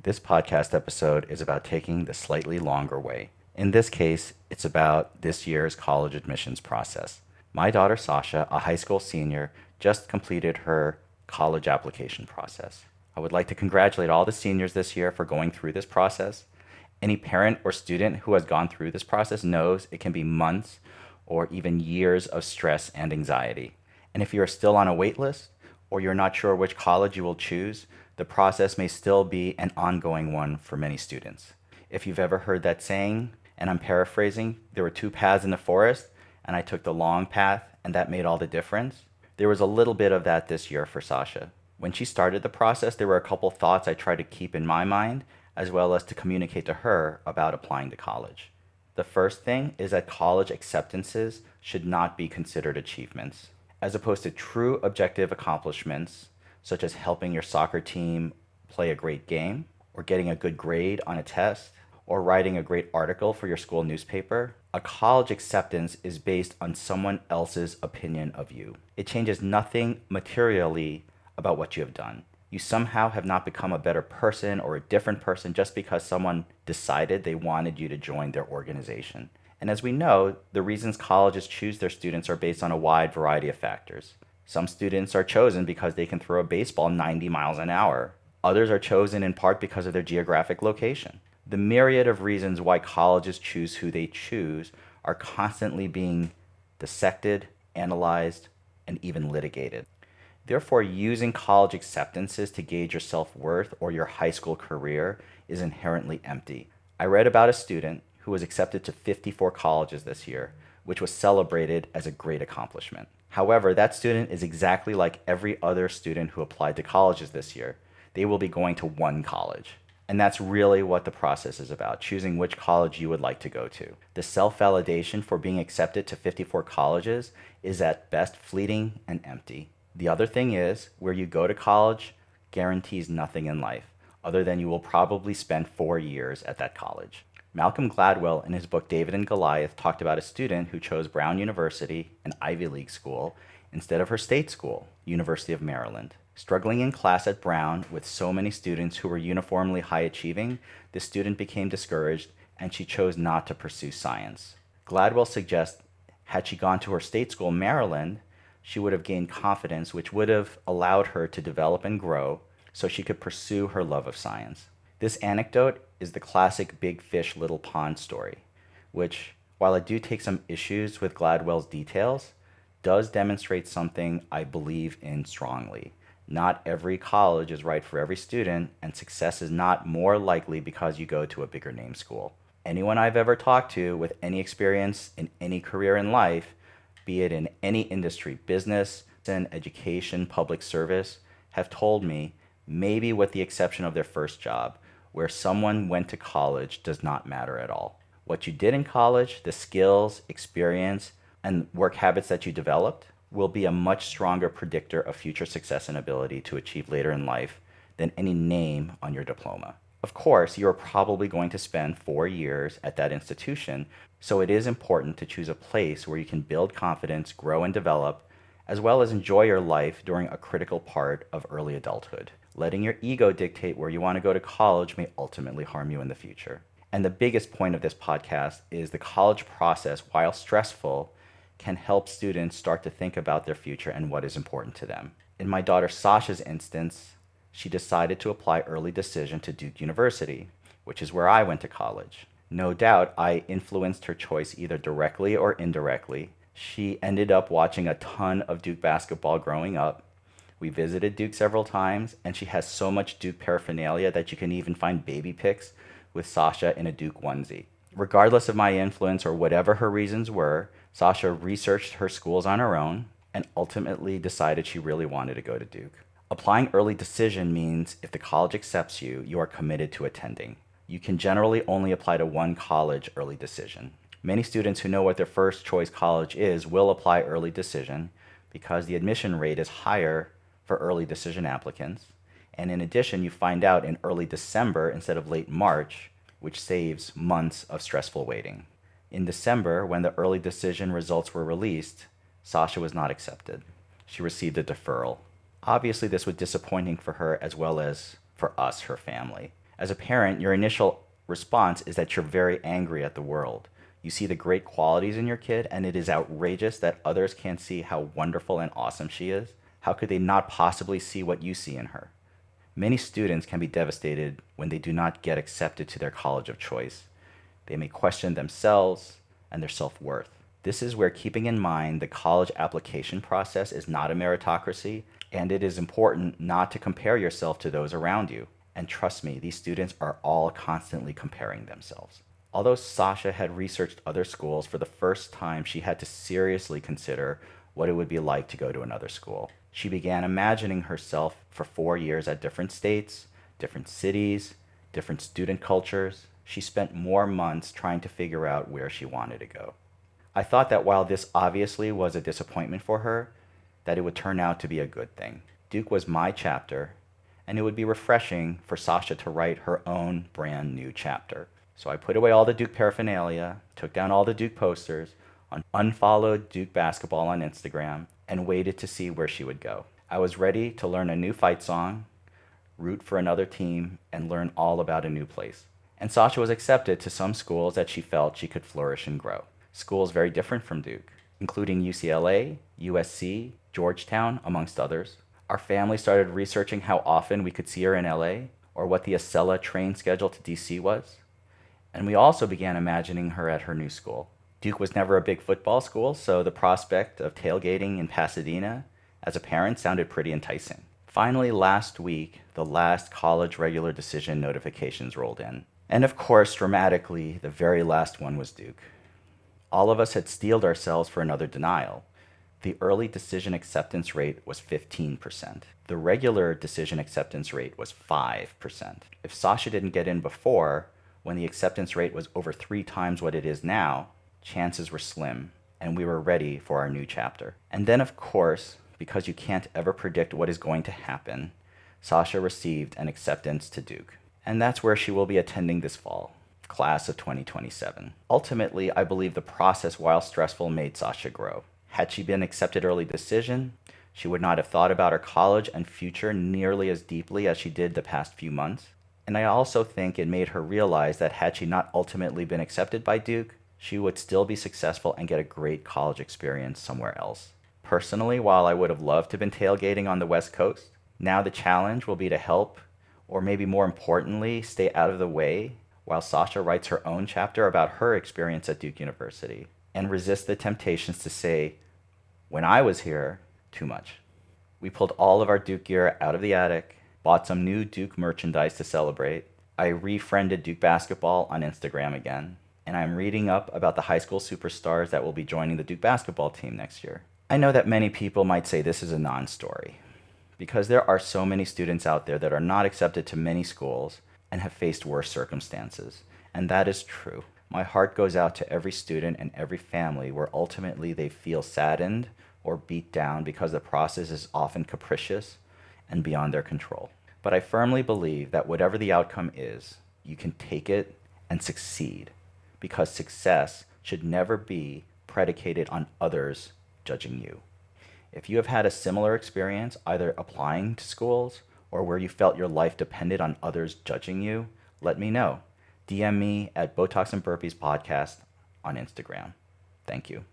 This podcast episode is about taking the slightly longer way. In this case, it's about this year's college admissions process. My daughter Sasha, a high school senior, just completed her college application process. I would like to congratulate all the seniors this year for going through this process. Any parent or student who has gone through this process knows it can be months or even years of stress and anxiety. And if you're still on a wait list or you're not sure which college you will choose, the process may still be an ongoing one for many students. If you've ever heard that saying, and I'm paraphrasing, there were two paths in the forest, and I took the long path, and that made all the difference. There was a little bit of that this year for Sasha. When she started the process, there were a couple thoughts I tried to keep in my mind, as well as to communicate to her about applying to college. The first thing is that college acceptances should not be considered achievements. As opposed to true objective accomplishments, such as helping your soccer team play a great game, or getting a good grade on a test, or writing a great article for your school newspaper, a college acceptance is based on someone else's opinion of you. It changes nothing materially about what you have done. You somehow have not become a better person or a different person just because someone decided they wanted you to join their organization. And as we know, the reasons colleges choose their students are based on a wide variety of factors. Some students are chosen because they can throw a baseball 90 miles an hour. Others are chosen in part because of their geographic location. The myriad of reasons why colleges choose who they choose are constantly being dissected, analyzed, and even litigated. Therefore, using college acceptances to gauge your self-worth or your high school career is inherently empty. I read about a student who was accepted to 54 colleges this year, which was celebrated as a great accomplishment. However, that student is exactly like every other student who applied to colleges this year. They will be going to one college. And that's really what the process is about, choosing which college you would like to go to. The self-validation for being accepted to 54 colleges is at best fleeting and empty. The other thing is, where you go to college guarantees nothing in life, other than you will probably spend 4 years at that college. Malcolm Gladwell, in his book David and Goliath, talked about a student who chose Brown University, an Ivy League school, instead of her state school, University of Maryland. Struggling in class at Brown with so many students who were uniformly high achieving, the student became discouraged and she chose not to pursue science. Gladwell suggests had she gone to her state school, Maryland, she would have gained confidence, which would have allowed her to develop and grow so she could pursue her love of science. This anecdote is the classic big fish, little pond story, which, while I do take some issues with Gladwell's details, does demonstrate something I believe in strongly. Not every college is right for every student, and success is not more likely because you go to a bigger name school. Anyone I've ever talked to with any experience in any career in life, be it in any industry, business, education, public service, have told me, maybe with the exception of their first job, where someone went to college does not matter at all. What you did in college, the skills, experience, and work habits that you developed will be a much stronger predictor of future success and ability to achieve later in life than any name on your diploma. Of course, you are probably going to spend 4 years at that institution, so it is important to choose a place where you can build confidence, grow and develop, as well as enjoy your life during a critical part of early adulthood. Letting your ego dictate where you want to go to college may ultimately harm you in the future. And the biggest point of this podcast is the college process, while stressful, can help students start to think about their future and what is important to them. In my daughter Sasha's instance, she decided to apply early decision to Duke University, which is where I went to college. No doubt I influenced her choice either directly or indirectly. She ended up watching a ton of Duke basketball growing up. We visited Duke several times, and she has so much Duke paraphernalia that you can even find baby pics with Sasha in a Duke onesie. Regardless of my influence or whatever her reasons were, Sasha researched her schools on her own and ultimately decided she really wanted to go to Duke. Applying early decision means if the college accepts you, you are committed to attending. You can generally only apply to one college early decision. Many students who know what their first choice college is will apply early decision because the admission rate is higher for early decision applicants. And in addition, you find out in early December instead of late March, which saves months of stressful waiting. In December, when the early decision results were released, Sasha was not accepted. She received a deferral. Obviously, this was disappointing for her as well as for us, her family. As a parent, your initial response is that you're very angry at the world. You see the great qualities in your kid, and it is outrageous that others can't see how wonderful and awesome she is. How could they not possibly see what you see in her? Many students can be devastated when they do not get accepted to their college of choice. They may question themselves and their self worth. This is where keeping in mind the college application process is not a meritocracy, and it is important not to compare yourself to those around you. And trust me, these students are all constantly comparing themselves. Although Sasha had researched other schools, for the first time she had to seriously consider what it would be like to go to another school. She began imagining herself for 4 years at different states, different cities, different student cultures. She spent more months trying to figure out where she wanted to go. I thought that while this obviously was a disappointment for her, that it would turn out to be a good thing. Duke was my chapter, and it would be refreshing for Sasha to write her own brand new chapter. So I put away all the Duke paraphernalia, took down all the Duke posters, unfollowed Duke basketball on Instagram, and waited to see where she would go. I was ready to learn a new fight song, root for another team, and learn all about a new place. And Sasha was accepted to some schools that she felt she could flourish and grow. Schools very different from Duke, including UCLA, USC, Georgetown, amongst others. Our family started researching how often we could see her in LA, or what the Acela train schedule to DC was. And we also began imagining her at her new school. Duke was never a big football school, so the prospect of tailgating in Pasadena as a parent sounded pretty enticing. Finally, last week, the last college regular decision notifications rolled in. And of course, dramatically, the very last one was Duke. All of us had steeled ourselves for another denial. The early decision acceptance rate was 15%. The regular decision acceptance rate was 5%. If Sasha didn't get in before, when the acceptance rate was over 3 times what it is now, chances were slim, and we were ready for our new chapter. And then, of course, because you can't ever predict what is going to happen, Sasha received an acceptance to Duke. And that's where she will be attending this fall, class of 2027. Ultimately, I believe the process, while stressful, made Sasha grow. Had she been accepted early decision, she would not have thought about her college and future nearly as deeply as she did the past few months. And I also think it made her realize that had she not ultimately been accepted by Duke, she would still be successful and get a great college experience somewhere else. Personally, while I would have loved to have been tailgating on the West Coast, now the challenge will be to help, or maybe more importantly, stay out of the way while Sasha writes her own chapter about her experience at Duke University, and resist the temptations to say, when I was here, too much. We pulled all of our Duke gear out of the attic, bought some new Duke merchandise to celebrate. I refriended Duke basketball on Instagram again, and I'm reading up about the high school superstars that will be joining the Duke basketball team next year. I know that many people might say this is a non-story, because there are so many students out there that are not accepted to many schools and have faced worse circumstances, and that is true. My heart goes out to every student and every family where ultimately they feel saddened or beat down because the process is often capricious and beyond their control. But I firmly believe that whatever the outcome is, you can take it and succeed, because success should never be predicated on others judging you. If you have had a similar experience, either applying to schools or where you felt your life depended on others judging you, let me know. DM me at Botox and Burpees Podcast on Instagram. Thank you.